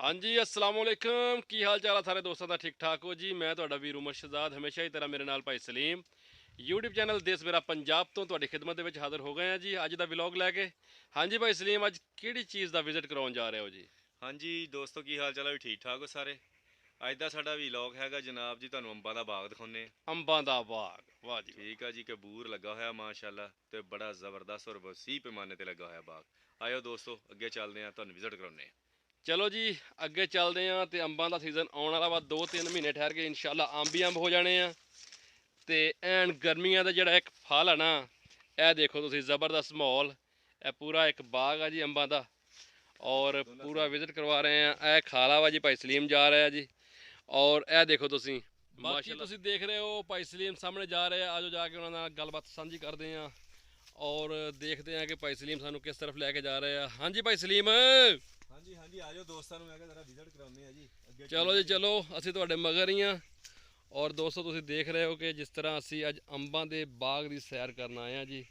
हाँ जी, अस्सलामुअलैकुम। की हाल चाल है सारे दोस्तों का? ठीक ठाक हो जी? मैं ਤੁਹਾਡਾ ਵੀਰ ਉਮਰ ਸ਼ਹਜ਼ਾਦ ਹਮੇਸ਼ਾ ਹੀ ਤਰ੍ਹਾਂ ਮੇਰੇ ਨਾਲ ਭਾਈ ਸਲੀਮ YouTube ਚੈਨਲ ਦੇਸ਼ ਮੇਰਾ ਪੰਜਾਬ ਤੋਂ ਤੁਹਾਡੀ ਖਿਦਮਤ ਦੇ ਵਿੱਚ ਹਾਜ਼ਰ ਹੋ ਗਏ ਆ ਜੀ ਅੱਜ ਦਾ ਵਲੌਗ ਲੈ ਕੇ। ਹਾਂਜੀ ਭਾਈ ਸਲੀਮ, ਅੱਜ ਕਿਹੜੀ ਚੀਜ਼ ਦਾ ਵਿਜ਼ਿਟ ਕਰਾਉਣ ਜਾ ਰਹੇ ਹੋ ਜੀ? ਹਾਂਜੀ ਦੋਸਤੋ, ਕੀ ਹਾਲ ਚਾਲ ਹੈ? ਵੀ ਠੀਕ ਠਾਕ ਹੋ ਸਾਰੇ? ਅੱਜ ਦਾ ਸਾਡਾ ਵਲੌਗ ਹੈਗਾ ਜਨਾਬ ਜੀ, ਤੁਹਾਨੂੰ ਅੰਬਾਂ ਦਾ ਬਾਗ ਦਿਖਾਉਂਦੇ ਹਾਂ। ਅੰਬਾਂ ਦਾ ਬਾਗ, ਵਾਹ ਜੀ ਵਾਹ। ਠੀਕ ਆ ਜੀ, ਕਬੂਰ ਲੱਗਾ ਹੋਇਆ ਮਾਸ਼ਾਅੱਲਾ, ਤੇ ਬੜਾ ਜ਼ਬਰਦਸਤ ਔਰ ਵਸੀ ਪੈਮਾਨੇ ਤੇ ਲੱਗਾ ਹੋਇਆ ਬਾਗ। ਆਇਓ ਦੋਸਤੋ, ਅੱਗੇ ਚੱਲਦੇ ਹਾਂ, ਤੁਹਾਨੂੰ ਵਿਜ਼ਿਟ ਕਰਾਉਂਦੇ ਹਾਂ। ਚਲੋ ਜੀ ਅੱਗੇ ਚੱਲਦੇ ਆ। ਤੇ ਅੰਬਾਂ ਦਾ ਸੀਜ਼ਨ ਆਉਣ ਵਾਲਾ ਵਾ, 2-3 ਮਹੀਨੇ ਠਹਿਰ ਕੇ ਇਨਸ਼ਾਅੱਲਾ ਅੰਬ ਹੀ ਅੰਬ ਹੋ ਜਾਣੇ ਆ। ਤੇ ਐਨ ਗਰਮੀਆਂ ਦਾ ਜਿਹੜਾ ਇੱਕ ਫਲ ਆ ਨਾ, ਇਹ ਦੇਖੋ ਤੁਸੀਂ, ਜ਼ਬਰਦਸਤ ਮਾਹੌਲ। ਇਹ ਪੂਰਾ ਇੱਕ ਬਾਗ ਆ ਜੀ ਅੰਬਾਂ ਦਾ, ਔਰ ਪੂਰਾ ਵਿਜ਼ਿਟ ਕਰਵਾ ਰਹੇ ਆ। ਇਹ ਖਾਲਾ ਵਾ ਜੀ, ਭਾਈ ਸਲੀਮ ਜਾ ਰਿਹਾ ਜੀ। ਔਰ ਇਹ ਦੇਖੋ ਤੁਸੀਂ, ਬਾਕੀ ਤੁਸੀਂ ਦੇਖ ਰਹੇ ਹੋ ਭਾਈ ਸਲੀਮ ਸਾਹਮਣੇ ਜਾ ਰਹੇ ਆ। ਆਜੋ ਜਾ ਕੇ ਉਹਨਾਂ ਨਾਲ ਗੱਲਬਾਤ ਸਾਂਝੀ ਕਰਦੇ ਆ ਔਰ ਦੇਖਦੇ ਆ ਕਿ ਭਾਈ ਸਲੀਮ ਸਾਨੂੰ ਕਿਸ ਤਰਫ ਲੈ ਕੇ ਜਾ ਰਹੇ ਆ। ਹਾਂਜੀ ਭਾਈ ਸਲੀਮ, ਹਾਂਜੀ ਹਾਂਜੀ, ਆਜੋ ਦੋਸਤਾਂ ਨੂੰ ਮੈਂ ਕਿਹਾ ਜ਼ਰਾ ਵਿਜ਼ਿਟ ਕਰਾਉਂਦੇ ਆ ਜੀ ਅੱਗੇ। ਚਲੋ ਜੀ ਚਲੋ, ਅਸੀਂ ਤੁਹਾਡੇ ਮਗਰ ਹੀ ਆ। ਔਰ ਦੋਸਤੋ ਤੁਸੀਂ ਦੇਖ ਰਹੇ ਹੋ ਕਿ ਜਿਸ ਤਰ੍ਹਾਂ ਅਸੀਂ ਅੱਜ ਅੰਬਾਂ ਦੇ ਬਾਗ ਦੀ ਸੈਰ ਕਰਨ ਆਏ ਆ ਜੀ।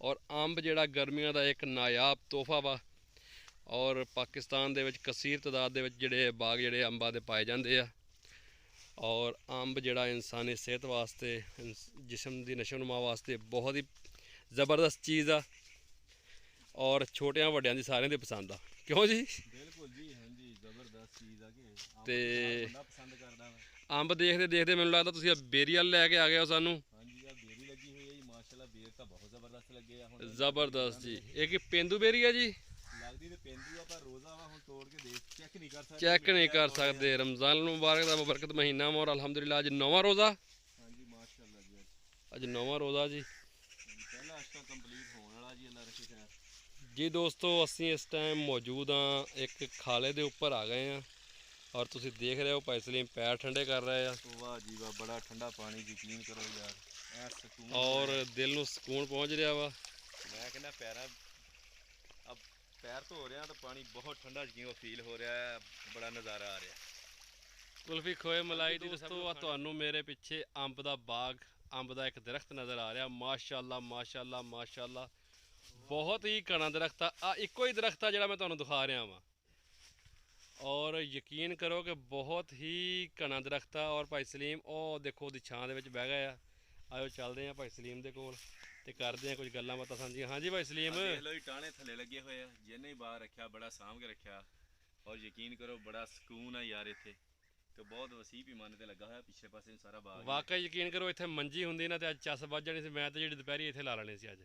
ਔਰ ਅੰਬ ਜਿਹੜਾ ਗਰਮੀਆਂ ਦਾ ਇੱਕ ਨਾਯਾਬ ਤੋਹਫਾ ਵਾ, ਔਰ ਪਾਕਿਸਤਾਨ ਦੇ ਵਿੱਚ ਕਸੀਰ ਤਾਦਾਦ ਦੇ ਵਿੱਚ ਜਿਹੜੇ ਬਾਗ ਜਿਹੜੇ ਅੰਬਾਂ ਦੇ ਪਾਏ ਜਾਂਦੇ ਆ। ਔਰ ਅੰਬ ਜਿਹੜਾ ਇਨਸਾਨੀ ਸਿਹਤ ਵਾਸਤੇ, ਜਿਸਮ ਦੀ ਨਸ਼ੋ ਨੁਮਾ ਵਾਸਤੇ ਬਹੁਤ ਹੀ ਜ਼ਬਰਦਸਤ ਚੀਜ਼ ਆ। ਔਰ ਛੋਟਿਆਂ ਵੱਡਿਆਂ ਦੀ ਸਾਰਿਆਂ ਦੀ ਪਸੰਦ ਆ, ਕਿਉਂ ਜੀ? ਬਿਲਕੁਲ ਜੀ, ਹਾਂਜੀ ਜ਼ਬਰਦਸਤ ਚੀਜ਼ ਆ ਕਿ ਤੇ ਬੰਦਾ ਪਸੰਦ ਕਰਦਾ ਵਾ। ਅੰਬ ਦੇਖਦੇ ਦੇਖਦੇ ਮੈਨੂੰ ਲੱਗਦਾ ਤੁਸੀਂ ਬੇਰੀਅਲ ਲੈ ਕੇ ਆ ਗਏ ਹੋ ਸਾਨੂੰ। ਹਾਂਜੀ, ਆ ਬੇਰੀ ਲੱਗੀ ਹੋਈ ਹੈ ਜੀ ਮਾਸ਼ਾਅੱਲਾ, ਬੇਰ ਤਾਂ ਬਹੁਤ ਜ਼ਬਰਦਸਤ ਲੱਗੇ ਆ। ਹੁਣ ਜ਼ਬਰਦਸਤ ਜੀ। ਇਹ ਕੀ ਪੇਂਦੂ ਬੇਰੀ ਆ ਜੀ? ਲੱਗਦੀ ਤੇ ਪੇਂਦੂ ਆ, ਪਰ ਰੋਜ਼ਾ ਵਾ, ਹੁਣ ਤੋੜ ਕੇ ਦੇਖ ਚੈੱਕ ਨਹੀਂ ਕਰ ਸਕਦੇ। ਚੈੱਕ ਨਹੀਂ ਕਰ ਸਕਦੇ। ਰਮਜ਼ਾਨ ਮੁਬਾਰਕ ਦਾ ਮੁਬਰਕਤ ਮਹੀਨਾ ਵਾ, ਔਰ ਅਲਹਮਦੁਲਿਲਾ ਅੱਜ 9ਵਾਂ ਰੋਜ਼ਾ। ਹਾਂਜੀ ਮਾਸ਼ਾਅੱਲਾ ਜੀ, ਅੱਜ 9ਵਾਂ ਰੋਜ਼ਾ ਜੀ। ਪਹਿਲਾ ਅਸ਼ਕਾ ਕੰਪਲੀਟ ਹੋਣ ਵਾਲਾ ਜੀ, ਅੱਲਾ ਰੱਖੇ ਖੈਰ। ਜੀ ਦੋਸਤੋ, ਅਸੀਂ ਇਸ ਟਾਈਮ ਮੌਜੂਦ ਹਾਂ ਇੱਕ ਖਾਲੇ ਦੇ ਉੱਪਰ ਆ ਗਏ ਹਾਂ। ਔਰ ਤੁਸੀਂ ਦੇਖ ਰਹੇ ਹੋ ਭਾਈ ਸਲੀਮ ਪੈਰ ਠੰਡੇ ਕਰ ਰਹੇ ਆ। ਵਾਹ ਜੀ ਵਾਹ, ਬੜਾ ਠੰਡਾ ਪਾਣੀ, ਯਕੀਨ ਕਰੋ ਯਾਰ, ਐ ਸਕੂਨ। ਔਰ ਦਿਲ ਨੂੰ ਸਕੂਨ ਪਹੁੰਚ ਰਿਹਾ ਵਾ। ਮੈਂ ਕਹਿੰਦਾ ਪੈਰਾਂ ਅਬ ਪੈਰ ਧੋ ਰਿਹਾ ਤਾਂ ਪਾਣੀ ਬਹੁਤ ਠੰਡਾ ਯਕੀਨ ਫੀਲ ਹੋ ਰਿਹਾ ਹੈ, ਬੜਾ ਨਜ਼ਾਰਾ ਆ ਰਿਹਾ। ਕੁਲਫੀ ਖੋਏ ਮਲਾਈ ਦੀ ਦੋਸਤੋ, ਆ ਤੁਹਾਨੂੰ ਮੇਰੇ ਪਿੱਛੇ ਅੰਬ ਦਾ ਬਾਗ, ਅੰਬ ਦਾ ਇੱਕ ਦਰਖਤ ਨਜ਼ਰ ਆ ਰਿਹਾ। ਮਾਸ਼ਾਅੱਲਾ ਮਾਸ਼ਾਅੱਲਾ ਮਾਸ਼ਾਅੱਲਾ, ਬਹੁਤ ਹੀ ਘਣਾ ਦਰਖਤ ਆ। ਇੱਕੋ ਹੀ ਦਰਖਤ ਆ ਜਿਹੜਾ ਮੈਂ ਤੁਹਾਨੂੰ ਦਿਖਾ ਰਿਹਾ ਵਾਂ। ਔਰ ਯਕੀਨ ਕਰੋ ਕਿ ਬਹੁਤ ਹੀ ਘਣਾ ਦਰਖਤ ਆ। ਔਰ ਭਾਈ ਸਲੀਮ ਉਹ ਦੇਖੋ ਉਹਦੀ ਛਾਂ ਦੇ ਵਿੱਚ ਬਹਿ ਗਏ ਆ। ਆਇਓ ਚੱਲਦੇ ਆ ਭਾਈ ਸਲੀਮ ਦੇ ਕੋਲ ਤੇ ਕਰਦੇ ਆ ਕੁਝ ਗੱਲਾਂ ਬਾਤਾਂ ਸਾਂਝੀਆਂ। ਹਾਂਜੀ ਭਾਈ ਸਲੀਮ, ਦੇਖ ਲਓ ਜੀ, ਟਾਣੇ ਥੱਲੇ ਲੱਗੇ ਹੋਏ ਆ, ਜਿਹਨੇ ਹੀ ਬਾਹਰ ਰੱਖਿਆ ਬੜਾ ਸਾਂਭ ਕੇ ਰੱਖਿਆ। ਔਰ ਯਕੀਨ ਕਰੋ ਬੜਾ ਸਕੂਨ ਆ ਯਾਰ ਇੱਥੇ, ਤੇ ਬਹੁਤ ਵਸੀਹ ਪੈਮਾਨੇ ਤੇ ਲੱਗਾ ਹੋਇਆ ਪਿੱਛੇ ਪਾਸੇ ਸਾਰਾ ਬਾਗ। ਵਾਕਈ ਯਕੀਨ ਕਰੋ, ਇੱਥੇ ਮੰਜੀ ਹੁੰਦੀ ਨਾ ਤੇ ਅੱਜ ਚੱਸ ਵੱਜ ਜਾਣੀ ਸੀ। ਮੈਂ ਤੇ ਜਿਹੜੀ ਦੁਪਹਿਰੀ ਇੱਥੇ ਲਾ ਲੈਣੀ ਸੀ ਅੱਜ।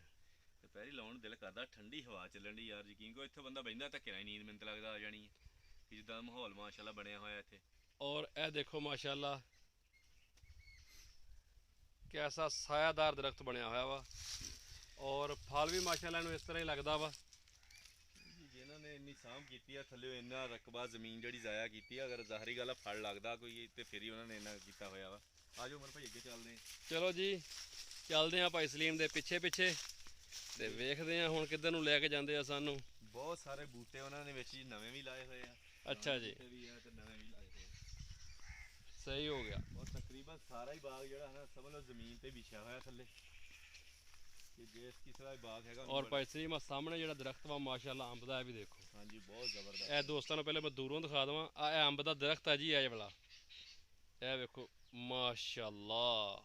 ਦੁਪਹਿਰੀ ਲਾਉਣ ਨੂੰ ਦਿਲ ਕਰਦਾ, ਠੰਡੀ ਹਵਾ ਚੱਲਣ ਦੀ ਯਾਰ। ਯਕੀਨ ਕਰੋ ਇੱਥੇ ਬੰਦਾ ਬਹਿੰਦਾ ਧੱਕੇ ਨਾਲ ਨੀਂਦ ਮੈਨੂੰ ਤਾਂ ਲੱਗਦਾ ਆ ਜਾਣੀ ਹੈ, ਜਿੱਦਾਂ ਮਾਹੌਲ ਮਾਸ਼ਾਅੱਲਾ ਬਣਿਆ ਹੋਇਆ ਇੱਥੇ। ਔਰ ਇਹ ਦੇਖੋ ਮਾਸ਼ਾਅੱਲਾ ਕੈਸਾ ਸਾਇਆਦਾਰ ਦਰਖਤ ਬਣਿਆ ਹੋਇਆ ਵਾ। ਔਰ ਫਲ ਵੀ ਮਾਸ਼ਾਅੱਲਾ ਨੂੰ ਇਸ ਤਰ੍ਹਾਂ ਹੀ ਲੱਗਦਾ ਵਾ। ਜਿਨ੍ਹਾਂ ਨੇ ਇੰਨੀ ਸਾਂਭ ਕੀਤੀ ਆ, ਥੱਲੇ ਇੰਨਾ ਰਕਬਾ ਜ਼ਮੀਨ ਜਿਹੜੀ ਜ਼ਾਇਆ ਕੀਤੀ ਆ, ਅਗਰ ਜ਼ਾਹਰੀ ਗੱਲ ਆ ਫਲ ਲੱਗਦਾ ਕੋਈ ਤੇ ਫਿਰ ਹੀ ਉਹਨਾਂ ਨੇ ਇੰਨਾ ਕੀਤਾ ਹੋਇਆ ਵਾ। ਆਜੋ ਉਮਰ ਭਾਈ ਅੱਗੇ ਚੱਲਦੇ ਹਾਂ। ਚਲੋ ਜੀ ਚੱਲਦੇ ਆ ਭਾਈ ਸਲੀਮ ਦੇ ਪਿੱਛੇ ਪਿੱਛੇ ਤੇ ਵੇਖਦੇ ਆ ਹੁਣ ਕਿੱਧਰ ਨੂੰ ਲੈ ਕੇ ਜਾਂਦੇ ਆ ਸਾਨੂੰ। ਬਹੁਤ ਸਾਰੇ ਬੂਟੇ ਉਹਨਾਂ ਨੇ ਵਿੱਚ ਹੀ ਨਵੇਂ ਵੀ ਲਾਏ ਹੋਏ ਆ। ਅੱਛਾ ਜੀ, ਵੀ ਆ ਤੇ ਨਵੇਂ ਵੀ ਲਾਏ ਹੋਏ ਆ। ਸਹੀ ਹੋ ਗਿਆ। ਔਰ ਤਕਰੀਬਨ ਸਾਰਾ ਹੀ ਬਾਗ ਜਿਹੜਾ ਹੈ ਨਾ, ਸਮਝ ਲਓ ਜ਼ਮੀਨ ਤੇ ਵਿਛਿਆ ਹੋਇਆ ਥੱਲੇ, ਕਿ ਜੇ ਇਸ ਤਰ੍ਹਾਂ ਹੀ ਬਾਗ ਹੈਗਾ। ਔਰ ਭਾਈ ਸਲੀਮ ਆ ਸਾਹਮਣੇ ਜਿਹੜਾ ਦਰਖਤ ਵਾ ਮਾਸ਼ਾਅੱਲਾ ਅੰਬ ਦਾ, ਇਹ ਵੀ ਦੇਖੋ। ਹਾਂਜੀ ਬਹੁਤ ਜ਼ਬਰਦਸਤ। ਇਹ ਦੋਸਤਾਂ ਨੂੰ ਪਹਿਲੇ ਮੈਂ ਦੂਰੋਂ ਦਿਖਾ ਦਵਾਂ। ਆ ਇਹ ਅੰਬ ਦਾ ਦਰਖਤ ਆ ਜੀ, ਇਹ ਵਾਲਾ। ਇਹ ਵੇਖੋ ਮਾਸ਼ਾਅੱਲਾ।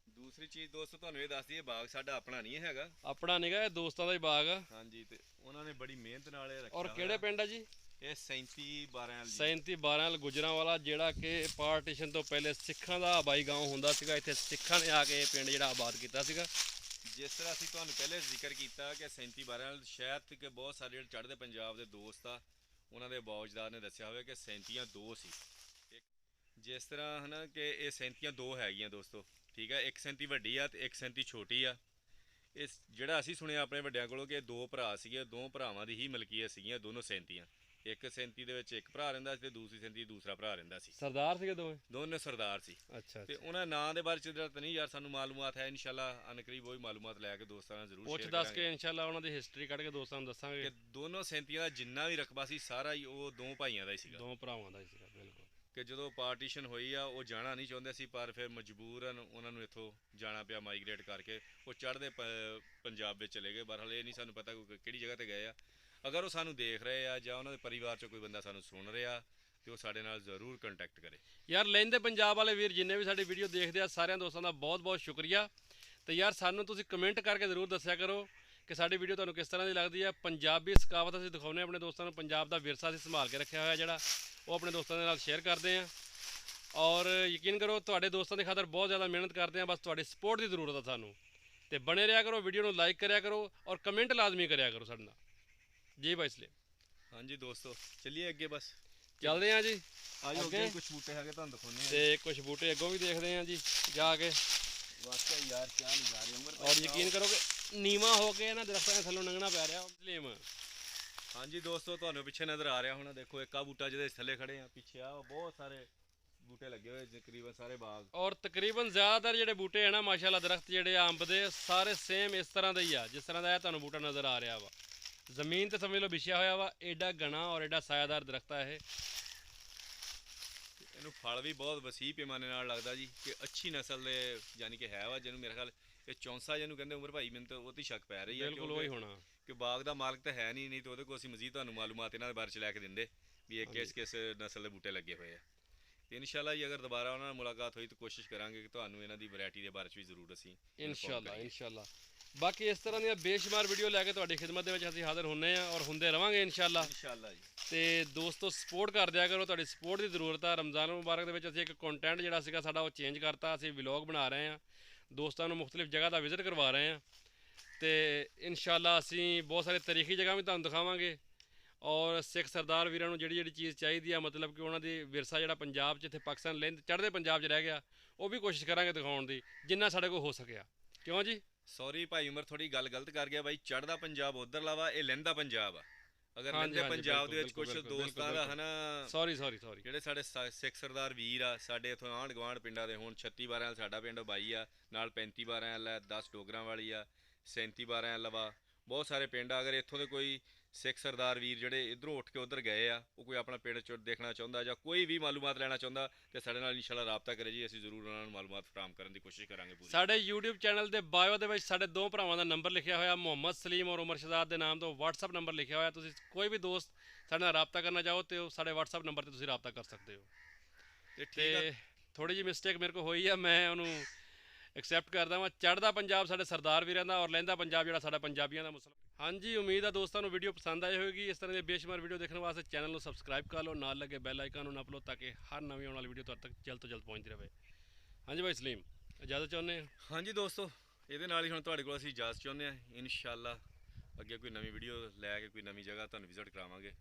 ਦੂਸਰੀ ਚੀਜ਼ ਦੋਸਤੋ ਤੁਹਾਨੂੰ ਇਹ ਦੱਸ ਦਈਏ, ਬਾਗ ਸਾਡਾ ਆਪਣਾ ਨਹੀਂ ਹੈਗਾ। ਆਪਣਾ ਨਿਗਾ, ਇਹ ਦੋਸਤਾਂ ਦਾ ਹੀ ਬਾਗ ਆ। ਹਾਂਜੀ, ਤੇ ਉਹਨਾਂ ਨੇ ਬੜੀ ਮਿਹਨਤ ਨਾਲ ਇਹ ਰੱਖਿਆ। ਔਰ ਕਿਹੜੇ ਪਿੰਡ ਆ ਜੀ? ਇਹ 3712 3712 ਗੁਜਰਾਂਵਾਲਾ, ਜਿਹੜਾ ਕਿ ਪਾਰਟੀਸ਼ਨ ਤੋਂ ਪਹਿਲੇ ਸਿੱਖਾਂ ਦਾ ਆਬਾਈ ਗਾঁव ਹੁੰਦਾ ਸੀਗਾ। ਇੱਥੇ ਸਿੱਖਾਂ ਨੇ ਆ ਕੇ ਇਹ ਪਿੰਡ ਜਿਹੜਾ ਆਬਾਦ ਕੀਤਾ ਸੀਗਾ। ਜਿਸ ਤਰ੍ਹਾਂ ਅਸੀਂ ਤੁਹਾਨੂੰ ਪਹਿਲੇ ਜ਼ਿਕਰ ਕੀਤਾ ਕਿ 3712 ਸ਼ਾਇਦ ਕਿ ਬਹੁਤ ਸਾਰੇ ਜਿਹੜੇ ਚੜ੍ਹਦੇ ਪੰਜਾਬ ਦੇ ਦੋਸਤ ਆ, ਉਹਨਾਂ ਦੇ ਬਾਉਜਦਾਰ ਨੇ ਦੱਸਿਆ ਹੋਵੇ ਕਿ 37 ਦੋ ਸੀ। ਜਿਸ ਤਰ੍ਹਾਂ ਹੈ ਨਾ ਕਿ ਇਹ 37 ਦੋ ਹੈਗੀਆਂ ਦੋਸਤੋ, ਠੀਕ ਹੈ। ਇੱਕ 37 ਵੱਡੀ ਆ ਤੇ ਇੱਕ 37 ਛੋਟੀ ਆ। ਇਸ ਜਿਹੜਾ ਅਸੀਂ ਸੁਣਿਆ ਆਪਣੇ ਵੱਡਿਆਂ ਕੋਲੋਂ ਕਿ ਦੋ ਭਰਾ ਸੀਗੇ, ਦੋ ਭਰਾਵਾਂ ਦੀ ਹੀ ਮਲਕੀਅਤ ਸੀਗੀਆਂ ਦੋਨੋਂ 37। ਇੱਕ 37 ਦੇ ਵਿੱਚ ਇੱਕ ਭਰਾ ਰਹਿੰਦਾ ਸੀ ਤੇ ਦੂਸਰੀ 37 ਦੂਸਰਾ ਭਰਾ ਰਹਿੰਦਾ ਸੀ। ਸਰਦਾਰ ਸੀਗੇ ਦੋਵੇਂ? ਦੋਨੇ ਸਰਦਾਰ ਸੀ। ਅੱਛਾ ਤੇ ਉਹਨਾਂ ਨਾਂ ਦੇ ਬਾਰੇ ਚ ਤਾਂ ਨਹੀਂ ਯਾਰ ਸਾਨੂੰ ਮਾਲੂਮਾਤ ਹੈ। ਇਨਸ਼ਾਅੱਲਾ ਅਨਕਰੀਬ ਉਹੀ ਮਾਲੂਮਾਤ ਲੈ ਕੇ ਦੋਸਤਾਂ ਨਾਲ ਜ਼ਰੂਰ ਪੁੱਛ ਸ਼ੇਅਰ ਦੱਸ ਕਰਾਂਗੇ ਕੇ ਇਨਸ਼ਾਅੱਲਾ ਉਹਨਾਂ ਦੀ ਹਿਸਟਰੀ ਕੱਢ ਕੇ ਦੋਸਤਾਂ ਨੂੰ ਦੱਸਾਂਗੇ। ਕਿ ਦੋਨੋਂ 37 ਦਾ ਜਿੰਨਾ ਵੀ ਰਕਬਾ ਸੀ ਸਾਰਾ ਹੀ ਉਹ ਦੋ ਭਾਈਆਂ ਦਾ ਹੀ ਸੀਗਾ। ਦੋ ਭਰਾਵਾਂ ਦਾ ਹੀ ਸੀਗਾ, ਬਿਲਕੁਲ। ਕਿ ਜਦੋਂ ਪਾਰਟੀਸ਼ਨ ਹੋਈ ਆ, ਉਹ ਜਾਣਾ ਨਹੀਂ ਚਾਹੁੰਦੇ ਸੀ, ਪਰ ਫਿਰ ਮਜਬੂਰਨ ਉਹਨਾਂ ਨੂੰ ਇੱਥੋਂ ਜਾਣਾ ਪਿਆ ਮਾਈਗ੍ਰੇਟ ਕਰਕੇ। ਉਹ ਚੜ੍ਹਦੇ ਪੰਜਾਬ ਵਿੱਚ ਚਲੇ ਗਏ। ਬਹਰਹਾਲ ਇਹ ਨਹੀਂ ਸਾਨੂੰ ਪਤਾ ਕਿਹੜੀ ਜਗ੍ਹਾ ਤੇ ਗਏ ਆ। ਅਗਰ ਉਹ ਸਾਨੂੰ ਦੇਖ ਰਹੇ ਆ ਜਾਂ ਉਹਨਾਂ ਦੇ ਪਰਿਵਾਰ 'ਚੋਂ ਕੋਈ ਬੰਦਾ ਸਾਨੂੰ ਸੁਣ ਰਿਹਾ ਤੇ ਉਹ ਸਾਡੇ ਨਾਲ ਜ਼ਰੂਰ ਕੰਟੈਕਟ ਕਰੇ। ਯਾਰ ਲਹਿੰਦੇ ਪੰਜਾਬ ਵਾਲੇ ਵੀਰ ਜਿੰਨੇ ਵੀ ਸਾਡੀ ਵੀਡੀਓ ਦੇਖਦੇ ਆ, ਸਾਰਿਆਂ ਦੋਸਤਾਂ ਦਾ ਬਹੁਤ ਬਹੁਤ ਸ਼ੁਕਰੀਆ। ਤੇ ਯਾਰ ਸਾਨੂੰ ਤੁਸੀਂ ਕਮੈਂਟ ਕਰਕੇ ਜ਼ਰੂਰ ਦੱਸਿਆ ਕਰੋ ਕਿ ਸਾਡੀ ਵੀਡੀਓ ਤੁਹਾਨੂੰ ਕਿਸ ਤਰ੍ਹਾਂ ਦੀ ਲੱਗਦੀ ਹੈ। ਪੰਜਾਬੀ ਸਕਾਵਤ ਅਸੀਂ ਦਿਖਾਉਂਦੇ ਆਪਣੇ ਦੋਸਤਾਂ ਨੂੰ, ਪੰਜਾਬ ਦਾ ਵਿਰਸਾ ਅਸੀਂ ਸੰਭਾਲ ਕੇ ਰੱਖਿਆ ਹੋਇਆ ਜਿਹੜਾ, ਉਹ ਆਪਣੇ ਦੋਸਤਾਂ ਦੇ ਨਾਲ ਸ਼ੇਅਰ ਕਰਦੇ ਹਾਂ। ਔਰ ਯਕੀਨ ਕਰੋ ਤੁਹਾਡੇ ਦੋਸਤਾਂ ਦੇ ਖਾਤਰ ਬਹੁਤ ਜ਼ਿਆਦਾ ਮਿਹਨਤ ਕਰਦੇ ਹਾਂ, ਬਸ ਤੁਹਾਡੀ ਸਪੋਰਟ ਦੀ ਜ਼ਰੂਰਤ ਹੈ ਸਾਨੂੰ। ਤੇ ਬਣੇ ਰਿਹਾ ਕਰੋ, ਵੀਡੀਓ ਨੂੰ ਲਾਈਕ ਕਰਿਆ ਕਰੋ ਔਰ ਕਮੈਂਟ ਲਾਜ਼ਮੀ ਕਰਿਆ ਕਰੋ ਸਾਡੇ ਨਾਲ। ਜੀ ਭਾਈ ਸਲੀਮ। ਹਾਂਜੀ ਦੋਸਤੋ, ਚੱਲੀਏ ਅੱਗੇ, ਬਸ ਚੱਲਦੇ ਹਾਂ ਜੀ ਆਜੋ ਅੱਗੇ। ਅੱਗੇ ਕੁਝ ਬੂਟੇ ਹੈਗੇ ਤੁਹਾਨੂੰ ਦਿਖਾਉਂਦੇ ਆ ਤੇ ਕੁਝ ਬੂਟੇ ਅੱਗੋਂ ਵੀ ਦੇਖਦੇ ਹਾਂ ਜੀ ਜਾ ਕੇ। ਵਾਕਿਆ ਯਾਰ ਕੀ ਨਜ਼ਾਰੇ ਉਮਰ ਔਰ ਯਕੀਨ ਕਰੋ ਕਿ ਨੀਵਾਂ ਹੋ ਕੇ ਇਹਨਾਂ ਦਰਖਤਾਂ ਦੇ ਥੱਲੋਂ ਲੰਘਣਾ ਪੈ ਰਿਹਾ ਸਲੀਮ। ਹਾਂਜੀ ਦੋਸਤੋ, ਤੁਹਾਨੂੰ ਪਿੱਛੇ ਨਜ਼ਰ ਆ ਰਿਹਾ ਹੋਣਾ, ਦੇਖੋ ਇੱਕ ਆ ਬੂਟਾ ਜਿਹਦੇ ਥੱਲੇ ਖੜੇ ਆ, ਪਿੱਛੇ ਆ ਬਹੁਤ ਸਾਰੇ ਬੂਟੇ ਲੱਗੇ ਹੋਏ ਤਕਰੀਬਨ ਸਾਰੇ ਬਾਗ। ਔਰ ਤਕਰੀਬਨ ਜ਼ਿਆਦਾਤਰ ਜਿਹੜੇ ਬੂਟੇ ਹੈ ਨਾ ਮਾਸ਼ਾਅੱਲਾ ਦਰਖਤ ਜਿਹੜੇ ਆ ਅੰਬ ਦੇ, ਸਾਰੇ ਸੇਮ ਇਸ ਤਰ੍ਹਾਂ ਦੇ ਹੀ ਆ ਜਿਸ ਤਰ੍ਹਾਂ ਦਾ ਇਹ ਤੁਹਾਨੂੰ ਬੂਟਾ ਨਜ਼ਰ ਆ ਰਿਹਾ ਵਾ। ਜ਼ਮੀਨ ਤੇ ਸਮਝ ਲਓ ਵਿਛਿਆ ਹੋਇਆ ਵਾ, ਐਡਾ ਘਣਾ ਔਰ ਐਡਾ ਸਾਇਆਦਾਰ ਦਰਖਤ ਆ ਇਹ। ਇਹਨੂੰ ਫਲ ਵੀ ਬਹੁਤ ਵਸੀਹ ਪੈਮਾਨੇ ਨਾਲ ਲੱਗਦਾ ਜੀ, ਕਿ ਅੱਛੀ ਨਸਲ ਦੇ ਯਾਨੀ ਕਿ ਹੈ ਵਾ, ਜਿਹਨੂੰ ਮੇਰੇ ਖਿਆਲ ਇਹ ਚੌਂਸਾ ਜਿਹਨੂੰ ਕਹਿੰਦੇ ਉਮਰ ਭਾਈ, ਮੈਨੂੰ ਤਾਂ ਉਹ ਤੇ ਸ਼ੱਕ ਪੈ ਰਹੀ ਹੈ ਬਿਲਕੁਲ ਉਹੀ ਹੋਣਾ ਕਿ ਬਾਗ ਦਾ ਮਾਲਕ ਤਾਂ ਹੈ ਨਹੀਂ, ਤਾਂ ਉਹਦੇ ਕੋਲ ਅਸੀਂ ਮਜ਼ੀਦ ਤੁਹਾਨੂੰ ਮਾਲੂਮਾਤ ਇਹਨਾਂ ਦੇ ਬਾਰੇ ਚ ਲੈ ਕੇ ਦਿੰਦੇ ਵੀ ਇਹ ਕਿਸ ਨਸਲ ਦੇ ਬੂਟੇ ਲੱਗੇ ਹੋਏ ਆ। ਤੇ ਇਨਸ਼ਾਅੱਲਾ ਜੀ ਅਗਰ ਦੁਬਾਰਾ ਉਹਨਾਂ ਨਾਲ ਮੁਲਾਕਾਤ ਹੋਈ ਤਾਂ ਕੋਸ਼ਿਸ਼ ਕਰਾਂਗੇ ਕਿ ਤੁਹਾਨੂੰ ਇਹਨਾਂ ਦੀ ਵੈਰਾਈਟੀ ਦੇ ਬਾਰੇ ਚ ਵੀ ਜ਼ਰੂਰ ਅਸੀਂ ਇਨਸ਼ਾਅੱਲਾ। ਬਾਕੀ ਇਸ ਤਰ੍ਹਾਂ ਦੀਆਂ ਬੇਸ਼ੁਮਾਰ ਵੀਡੀਓ ਲੈ ਕੇ ਤੁਹਾਡੀ ਖਿਦਮਤ ਦੇ ਵਿੱਚ ਅਸੀਂ ਹਾਜ਼ਰ ਹੁੰਨੇ ਆ ਔਰ ਹੁੰਦੇ ਰਵਾਂਗੇ ਇਨਸ਼ਾਅੱਲਾ ਜੀ। ਤੇ ਦੋਸਤੋ ਸਪੋਰਟ ਕਰ ਦਿਆ ਕਰੋ, ਤੁਹਾਡੀ ਸਪੋਰਟ ਦੀ ਜ਼ਰੂਰਤ ਆ। ਰਮਜ਼ਾਨ ਮੁਬਾਰਕ ਦੇ ਵਿੱਚ ਅਸੀਂ ਇੱਕ ਕੰਟੈਂਟ ਜਿਹੜਾ ਸੀਗਾ ਸਾਡਾ ਉਹ ਚੇਂਜ ਕਰਤਾ, ਅਸੀਂ ਵਲੌਗ ਬਣਾ ਰਹੇ ਹਾਂ, ਦੋਸਤਾਂ ਨੂੰ ਮੁਖਤਲਿਫ ਜਗ੍ਹਾ ਦਾ ਵਿਜ਼ਿਟ ਕਰਵਾ ਰਹੇ ਹਾਂ। ਤੇ ਇਨਸ਼ਾਅੱਲਾ ਅਸੀਂ ਬਹੁਤ ਸਾਰੇ ਤਾਰੀਖੀ ਜਗ੍ਹਾ ਵੀ ਤੁਹਾਨੂੰ ਦਿਖਾਵਾਂਗੇ ਔਰ ਸਿੱਖ ਸਰਦਾਰ ਵੀਰਾਂ ਨੂੰ ਜਿਹੜੀ ਚੀਜ਼ ਚਾਹੀਦੀ ਆ, ਮਤਲਬ ਕਿ ਉਹਨਾਂ ਦੀ ਵਿਰਸਾ ਜਿਹੜਾ ਪੰਜਾਬ 'ਚ ਇੱਥੇ ਪਾਕਿਸਤਾਨ ਲਹਿੰਦ ਚੜ੍ਹਦੇ ਪੰਜਾਬ 'ਚ ਰਹਿ ਗਿਆ, ਉਹ ਵੀ ਕੋਸ਼ਿਸ਼ ਕਰਾਂਗੇ ਦਿਖਾਉਣ ਦੀ ਜਿੰਨਾ ਸਾਡੇ ਕੋਲ ਹੋ ਸਕਿਆ। ਕਿਉਂ ਜੀ? ਸੌਰੀ ਭਾਈ ਉਮਰ, ਥੋੜੀ ਗੱਲ ਗਲਤ ਕਰ ਗਿਆ ਬਾਈ, ਚੜ੍ਹਦਾ ਪੰਜਾਬ ਉਧਰਲਾ ਵਾ, ਇਹ ਲਹਿੰਦਾ ਪੰਜਾਬ ਆ। ਅਗਰ ਲਹਿੰਦੇ ਪੰਜਾਬ ਦੇ ਵਿੱਚ ਕੁਝ ਦੋਸਤਾਂ ਦਾ ਹਨਾ, ਸੌਰੀ ਜਿਹੜੇ ਸਾਡੇ ਸਿੱਖ ਸਰਦਾਰ ਵੀਰ ਆ, ਸਾਡੇ ਇੱਥੋਂ ਆਂਢ ਗੁਆਂਢ ਪਿੰਡਾਂ ਦੇ, ਹੁਣ 36 12 ਸਾਡਾ ਪਿੰਡ ਬਾਈ ਆ, ਨਾਲ 35 12 ਵਾਲਾ 10 ਡੋਗਰਾਂ ਵਾਲੀ ਆ, 37 12 ਲਵਾ, ਬਹੁਤ ਸਾਰੇ ਪਿੰਡ ਆ। ਅਗਰ ਇੱਥੋਂ ਦੇ ਕੋਈ ਸਿੱਖ ਸਰਦਾਰ ਵੀਰ ਜਿਹੜੇ ਇੱਧਰੋਂ ਉੱਠ ਕੇ ਉੱਧਰ ਗਏ ਆ, ਉਹ ਕੋਈ ਆਪਣਾ ਪਿੰਡ ਚ ਦੇਖਣਾ ਚਾਹੁੰਦਾ ਜਾਂ ਕੋਈ ਵੀ ਮਾਲੂਮਾਤ ਲੈਣਾ ਚਾਹੁੰਦਾ ਤੇ ਸਾਡੇ ਨਾਲ ਇਨਸ਼ਾਅੱਲਾ ਰਾਬਤਾ ਕਰੇ ਜੀ, ਅਸੀਂ ਜ਼ਰੂਰ ਉਹਨਾਂ ਨੂੰ ਮਾਲੂਮਾਤ ਫਰਾਹਮ ਕਰਨ ਦੀ ਕੋਸ਼ਿਸ਼ ਕਰਾਂਗੇ ਪੂਰੀ। ਸਾਡੇ YouTube ਚੈਨਲ ਦੇ ਬਾਇਓ ਦੇ ਵਿੱਚ ਸਾਡੇ ਦੋ ਭਰਾਵਾਂ ਦਾ ਨੰਬਰ ਲਿਖਿਆ ਹੋਇਆ, ਮੁਹੰਮਦ ਸਲੀਮ ਔਰ ਉਮਰ ਸ਼ਹਜ਼ਾਦ ਦੇ ਨਾਮ ਤੋਂ WhatsApp ਨੰਬਰ ਲਿਖਿਆ ਹੋਇਆ। ਤੁਸੀਂ ਕੋਈ ਵੀ ਦੋਸਤ ਸਾਡੇ ਨਾਲ ਰਾਬਤਾ ਕਰਨਾ ਚਾਹੋ ਤੇ ਉਹ ਸਾਡੇ WhatsApp ਨੰਬਰ ਤੇ ਤੁਸੀਂ ਰਾਬਤਾ ਕਰ ਸਕਦੇ ਹੋ। ਤੇ ਥੋੜੀ ਜਿਹੀ ਮਿਸਟੇਕ ਮੇਰੇ ਕੋਲ ਹੋਈ ਆ, ਮੈਂ ਉਹਨੂੰ ਐਕਸੈਪਟ ਕਰਦਾ ਵਾਂ। ਚੜ੍ਹਦਾ ਪੰਜਾਬ ਸਾਡੇ ਸਰਦਾਰ ਵੀਰਾਂ ਦਾ ਔਰ ਲਹਿੰਦਾ ਪੰਜਾਬ ਜਿਹੜਾ ਸਾਡਾ ਪੰਜਾਬੀਆਂ ਦਾ ਮੁਸਲਮਾਨ। ਹਾਂਜੀ, ਉਮੀਦ ਆ ਦੋਸਤਾਂ ਨੂੰ ਵੀਡੀਓ ਪਸੰਦ ਆਈ ਹੋਵੇਗੀ। ਇਸ ਤਰ੍ਹਾਂ ਦੇ ਬੇਸ਼ੁਮਾਰ ਵੀਡੀਓ ਦੇਖਣ ਵਾਸਤੇ ਚੈਨਲ ਨੂੰ ਸਬਸਕ੍ਰਾਈਬ ਕਰ ਲਓ, ਨਾਲ ਲੱਗੇ ਬੈਲ ਆਈਕਨ ਨੂੰ ਨੱਪ ਲਓ ਤਾਂ ਕਿ ਹਰ ਨਵੀਂ ਆਉਣ ਵਾਲੀ ਵੀਡੀਓ ਤੁਹਾਡੇ ਤੱਕ ਜਲਦ ਤੋਂ ਜਲਦ ਪਹੁੰਚਦੀ ਰਹੇ। ਹਾਂਜੀ ਭਾਈ ਸਲੀਮ, ਇਜਾਜ਼ਤ ਚਾਹੁੰਦੇ ਹਾਂ? ਹਾਂਜੀ ਦੋਸਤੋ, ਇਹਦੇ ਨਾਲ ਹੀ ਹੁਣ ਤੁਹਾਡੇ ਕੋਲ ਅਸੀਂ ਇਜਾਜ਼ਤ ਚਾਹੁੰਦੇ ਹਾਂ। ਇਨਸ਼ਾਅੱਲਾ ਅੱਗੇ ਕੋਈ ਨਵੀਂ ਵੀਡੀਓ ਲੈ ਕੇ ਕੋਈ ਨਵੀਂ ਜਗ੍ਹਾ ਤੁਹਾਨੂੰ ਵਿਜ਼ਿਟ ਕਰਾਵਾਂਗੇ।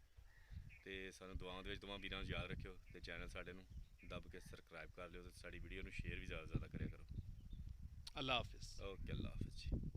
ਤੇ ਸਾਨੂੰ ਦੁਆਵਾਂ ਦੇ ਵਿੱਚ ਦੋਵਾਂ ਵੀਰਾਂ ਨੂੰ ਯਾਦ ਰੱਖਿਓ ਤੇ ਚੈਨਲ ਸਾਡੇ ਨੂੰ ਦੱਬ ਕੇ ਸਬਸਕ੍ਰਾਈਬ ਕਰ ਲਿਓ ਤੇ ਸਾਡੀ ਵੀਡੀਓ ਨੂੰ ਸ਼ੇਅਰ ਵੀ ਜ਼ਿਆਦਾ ਕਰਿਆ ਕਰੋ। ਅੱਲਾ ਹਾਫਿਜ਼। ਓਕੇ, ਅੱਲਾ ਹਾਫਿਜ਼ ਜੀ।